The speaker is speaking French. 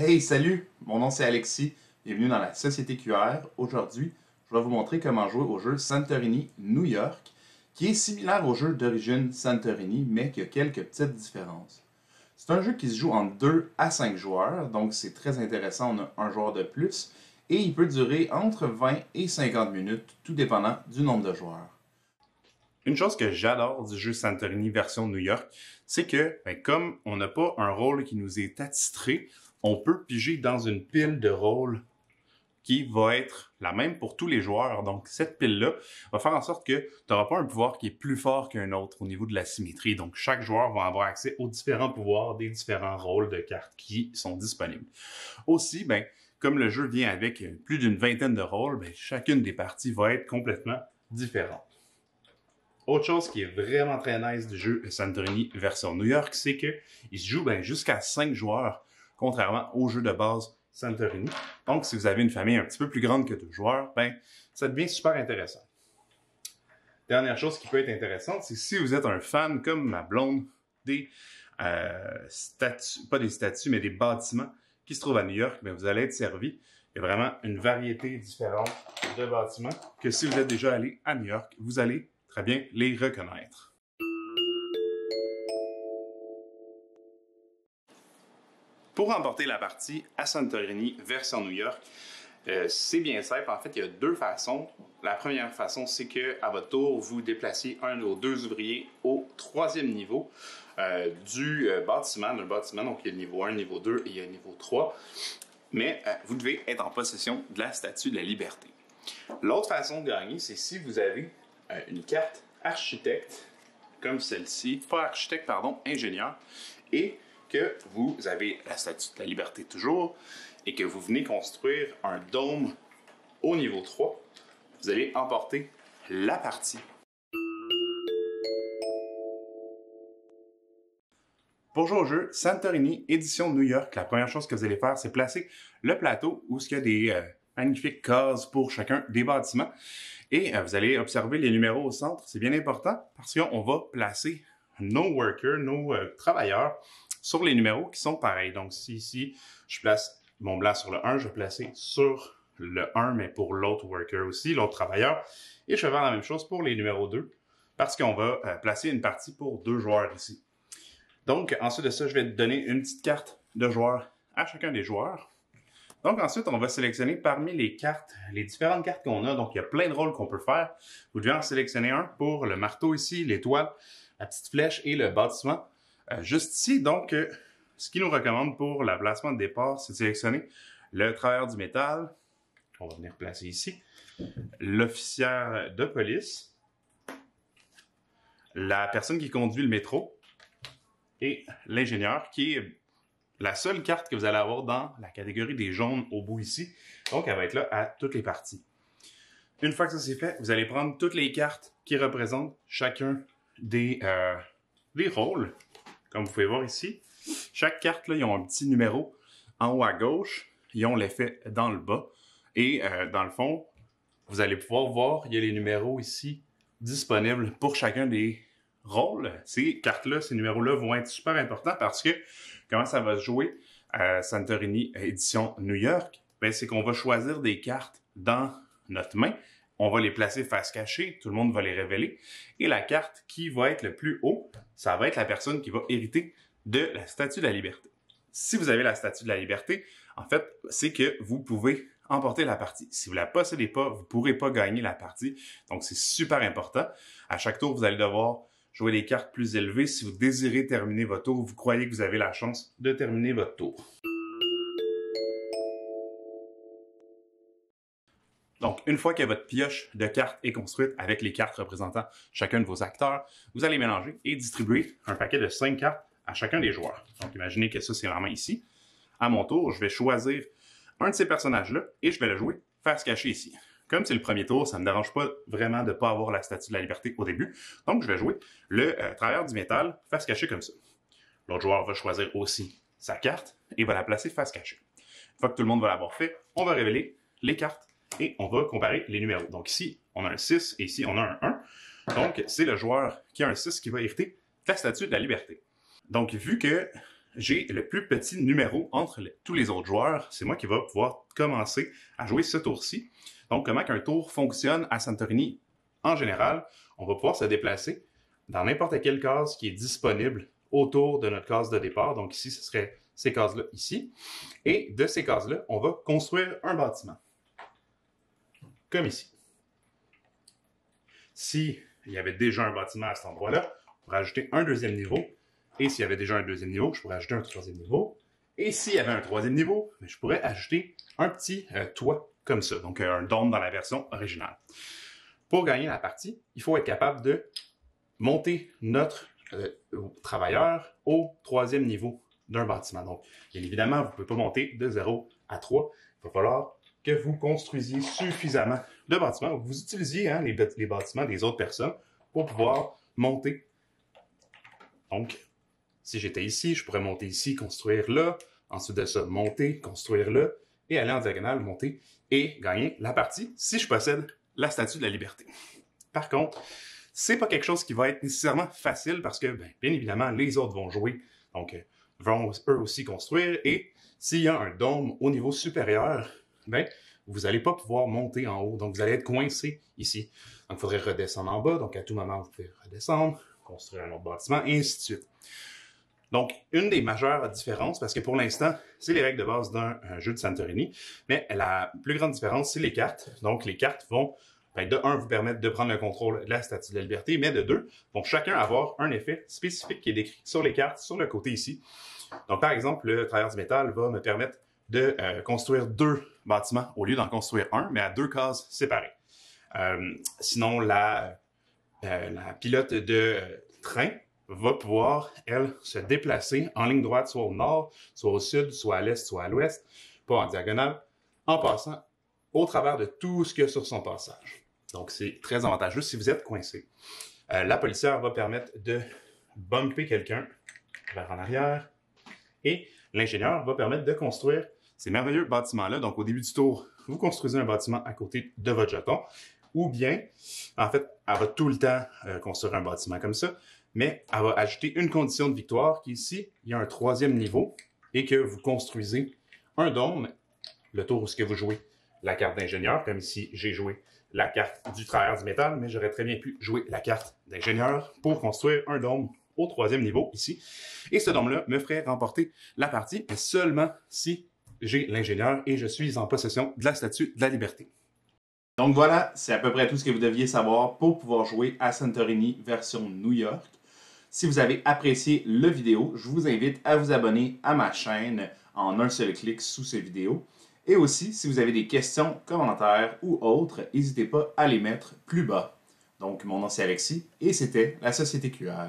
Hey, salut! Mon nom c'est Alexis. Bienvenue dans la Société QR. Aujourd'hui, je vais vous montrer comment jouer au jeu Santorini New York, qui est similaire au jeu d'origine Santorini, mais qui a quelques petites différences. C'est un jeu qui se joue entre 2 à 5 joueurs, donc c'est très intéressant, on a un joueur de plus, et il peut durer entre 20 et 50 minutes, tout dépendant du nombre de joueurs. Une chose que j'adore du jeu Santorini version New York, c'est que, comme on n'a pas un rôle qui nous est attitré, on peut piger dans une pile de rôles qui va être la même pour tous les joueurs. Donc, cette pile-là va faire en sorte que tu n'auras pas un pouvoir qui est plus fort qu'un autre au niveau de la symétrie. Donc, chaque joueur va avoir accès aux différents pouvoirs des différents rôles de cartes qui sont disponibles. Aussi, comme le jeu vient avec plus d'une vingtaine de rôles, chacune des parties va être complètement différente. Autre chose qui est vraiment très nice du jeu Santorini version New York, c'est qu'il se joue jusqu'à 5 joueurs, contrairement au jeu de base Santorini. Donc, si vous avez une famille un petit peu plus grande que 2 joueurs, ça devient super intéressant. Dernière chose qui peut être intéressante, c'est si vous êtes un fan comme ma blonde des statues, pas des statues, mais des bâtiments qui se trouvent à New York, vous allez être servi. Il y a vraiment une variété différente de bâtiments que si vous êtes déjà allé à New York, vous allez très bien les reconnaître. Pour remporter la partie à Santorini version New York, c'est bien simple. En fait, il y a 2 façons. La première façon, c'est qu'à votre tour, vous déplaciez un ou 2 ouvriers au 3e niveau du bâtiment. Donc, il y a le niveau 1, le niveau 2 et il y a le niveau 3. Mais vous devez être en possession de la Statue de la Liberté. L'autre façon de gagner, c'est si vous avez une carte architecte, comme celle-ci, pas architecte, pardon, ingénieur, et que vous avez la Statue de la Liberté toujours, et que vous venez construire un dôme au niveau 3, vous allez emporter la partie. Pour jouer au jeu Santorini édition New York, la première chose que vous allez faire, c'est placer le plateau où il y a des magnifiques cases pour chacun des bâtiments. Et vous allez observer les numéros au centre. C'est bien important parce qu'on va placer nos workers, nos travailleurs, sur les numéros qui sont pareils. Donc, si ici, je place mon blanc sur le 1, je vais placer sur le 1, mais pour l'autre worker aussi, l'autre travailleur. Et je vais faire la même chose pour les numéros 2 parce qu'on va placer une partie pour 2 joueurs ici. Donc, ensuite de ça, je vais donner une petite carte de joueur à chacun des joueurs. Donc, ensuite, on va sélectionner parmi les cartes, les différentes cartes qu'on a. Donc, il y a plein de rôles qu'on peut faire. Vous devez en sélectionner un pour le marteau ici, l'étoile, la petite flèche et le bâtiment. Juste ici, donc, ce qu'il nous recommande pour le placement de départ, c'est de sélectionner le travailleur du métal. On va venir placer ici. L'officière de police. La personne qui conduit le métro. Et l'ingénieur, qui est la seule carte que vous allez avoir dans la catégorie des jaunes au bout ici. Donc, elle va être là à toutes les parties. Une fois que ça c'est fait, vous allez prendre toutes les cartes qui représentent chacun des rôles. Comme vous pouvez voir ici, chaque carte, là, ils ont un petit numéro en haut à gauche. Ils ont l'effet dans le bas. Et dans le fond, vous allez pouvoir voir, il y a les numéros ici disponibles pour chacun des rôles. Ces cartes-là, ces numéros-là vont être super importants parce que comment ça va se jouer à Santorini édition New York? C'est qu'on va choisir des cartes dans notre main. On va les placer face cachée, tout le monde va les révéler. Et la carte qui va être le plus haut, ça va être la personne qui va hériter de la Statue de la Liberté. Si vous avez la Statue de la Liberté, en fait, c'est que vous pouvez emporter la partie. Si vous ne la possédez pas, vous ne pourrez pas gagner la partie. Donc, c'est super important. À chaque tour, vous allez devoir jouer des cartes plus élevées si vous désirez terminer votre tour, vous croyez que vous avez la chance de terminer votre tour. Donc, une fois que votre pioche de cartes est construite avec les cartes représentant chacun de vos acteurs, vous allez mélanger et distribuer un paquet de 5 cartes à chacun des joueurs. Donc, imaginez que ça, c'est vraiment ici. À mon tour, je vais choisir un de ces personnages-là et je vais le jouer face cachée ici. Comme c'est le premier tour, ça ne me dérange pas vraiment de ne pas avoir la Statue de la Liberté au début. Donc, je vais jouer le travailleur du métal face cachée comme ça. L'autre joueur va choisir aussi sa carte et va la placer face cachée. Une fois que tout le monde va l'avoir fait, on va révéler les cartes et on va comparer les numéros. Donc ici, on a un 6 et ici, on a un 1. Donc, c'est le joueur qui a un 6 qui va hériter de la Statue de la Liberté. Donc, vu que j'ai le plus petit numéro entre tous les autres joueurs. C'est moi qui va pouvoir commencer à jouer ce tour-ci. Donc, comment qu'un tour fonctionne à Santorini en général, on va pouvoir se déplacer dans n'importe quelle case qui est disponible autour de notre case de départ. Donc ici, ce serait ces cases-là ici. Et de ces cases-là, on va construire un bâtiment. Comme ici. S'il y avait déjà un bâtiment à cet endroit-là, on pourrait ajouter un deuxième niveau. Et s'il y avait déjà un deuxième niveau, je pourrais ajouter un troisième niveau. Et s'il y avait un troisième niveau, je pourrais ajouter un petit toit comme ça. Donc un dôme dans la version originale. Pour gagner la partie, il faut être capable de monter notre travailleur au troisième niveau d'un bâtiment. Donc, bien évidemment, vous ne pouvez pas monter de 0 à 3. Il va falloir que vous construisiez suffisamment de bâtiments. Vous utilisiez les bâtiments des autres personnes pour pouvoir monter. Donc, si j'étais ici, je pourrais monter ici, construire là. Ensuite de ça, monter, construire là. Et aller en diagonale, monter et gagner la partie si je possède la Statue de la Liberté. Par contre, c'est pas quelque chose qui va être nécessairement facile parce que, bien évidemment, les autres vont jouer, donc vont eux aussi construire. Et s'il y a un dôme au niveau supérieur, vous n'allez pas pouvoir monter en haut. Donc, vous allez être coincé ici. Donc, il faudrait redescendre en bas. Donc, à tout moment, vous pouvez redescendre, construire un autre bâtiment, et ainsi de suite. Donc, une des majeures différences, parce que pour l'instant, c'est les règles de base d'un jeu de Santorini, mais la plus grande différence, c'est les cartes. Donc, les cartes vont, de un, vous permettre de prendre le contrôle de la Statue de la Liberté, mais de deux, vont chacun avoir un effet spécifique qui est décrit sur les cartes, sur le côté ici. Donc, par exemple, le travailleur du métal va me permettre de construire 2 bâtiments au lieu d'en construire un, mais à 2 cases séparées. Sinon, la pilote de train va pouvoir, elle, se déplacer en ligne droite, soit au nord, soit au sud, soit à l'est, soit à l'ouest, pas en diagonale, en passant au travers de tout ce qu'il y a sur son passage. Donc, c'est très avantageux si vous êtes coincé. La policière va permettre de bumper quelqu'un vers en arrière et l'ingénieur va permettre de construire ces merveilleux bâtiments-là. Donc, au début du tour, vous construisez un bâtiment à côté de votre jeton ou bien, en fait, elle va tout le temps construire un bâtiment comme ça, mais elle va ajouter une condition de victoire qui ici, il y a un 3e niveau et que vous construisez un dôme, le tour où ce que vous jouez la carte d'ingénieur, comme ici, j'ai joué la carte du travailleur du métal, mais j'aurais très bien pu jouer la carte d'ingénieur pour construire un dôme au 3e niveau ici. Et ce dôme-là me ferait remporter la partie, mais seulement si j'ai l'ingénieur et je suis en possession de la Statue de la Liberté. Donc voilà, c'est à peu près tout ce que vous deviez savoir pour pouvoir jouer à Santorini version New York. Si vous avez apprécié la vidéo, je vous invite à vous abonner à ma chaîne en un seul clic sous cette vidéo. Et aussi, si vous avez des questions, commentaires ou autres, n'hésitez pas à les mettre plus bas. Donc, mon nom c'est Alexis et c'était la Société QR.